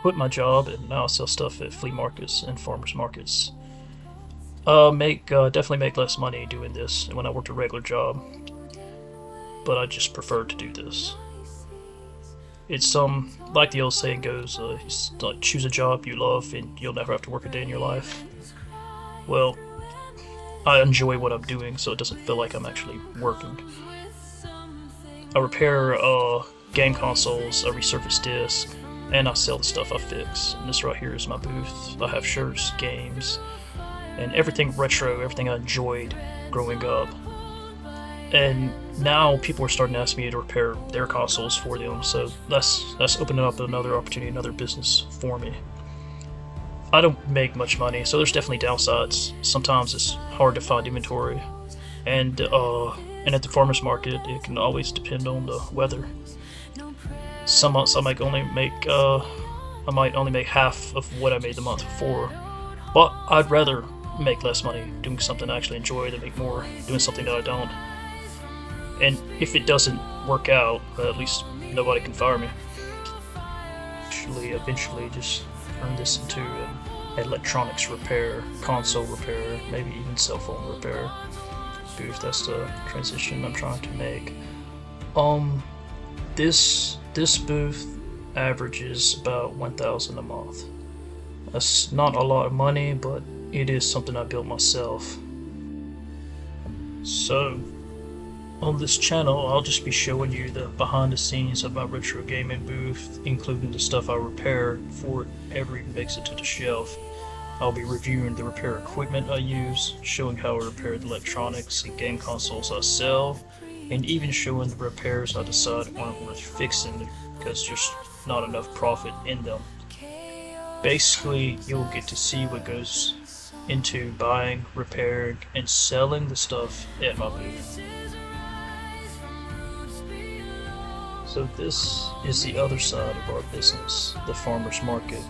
quit my job and now I sell stuff at flea markets and farmers markets. Definitely make less money doing this than when I worked a regular job, but I just prefer to do this. It's like the old saying goes, like choose a job you love and you'll never have to work a day in your life. Well, I enjoy what I'm doing, so it doesn't feel like I'm actually working. I repair game consoles, I resurface discs, and I sell the stuff I fix. And this right here is my booth. I have shirts, games, and everything retro, everything I enjoyed growing up. And now people are starting to ask me to repair their consoles for them, so that's opening up another opportunity, another business for me. I don't make much money, so there's definitely downsides. Sometimes it's hard to find inventory, and at the farmers market, it can always depend on the weather. Some months I might only make half of what I made the month before, but I'd rather make less money doing something I actually enjoy than make more doing something that I don't. And if it doesn't work out, at least nobody can fire me. Eventually just turn this into an electronics repair, console repair, maybe even cell phone repair booth. That's the transition I'm trying to make. This booth averages about 1,000 a month. That's not a lot of money, but it is something I built myself. So on this channel, I'll just be showing you the behind the scenes of my retro gaming booth, including the stuff I repair before it ever even makes it to the shelf. I'll be reviewing the repair equipment I use, showing how I repair the electronics and game consoles I sell, and even showing the repairs I decide aren't worth fixing because there's not enough profit in them. Basically, you'll get to see what goes into buying, repairing, and selling the stuff at my booth. So this is the other side of our business, the farmers market.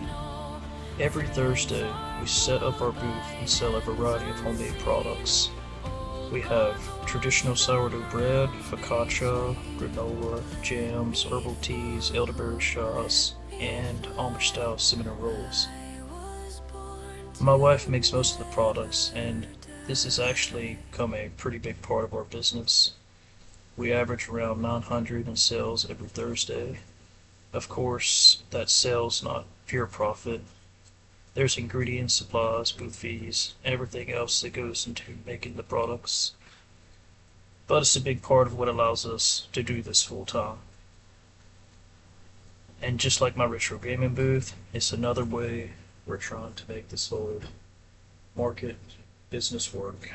Every Thursday, we set up our booth and sell a variety of homemade products. We have traditional sourdough bread, focaccia, granola, jams, herbal teas, elderberry shots, and Amish-style cinnamon rolls. My wife makes most of the products, and this has actually become a pretty big part of our business. We average around 900 in sales every Thursday. Of course, that sale's not pure profit. There's ingredients, supplies, booth fees, and everything else that goes into making the products. But it's a big part of what allows us to do this full time. And just like my retro gaming booth, it's another way we're trying to make this whole market business work.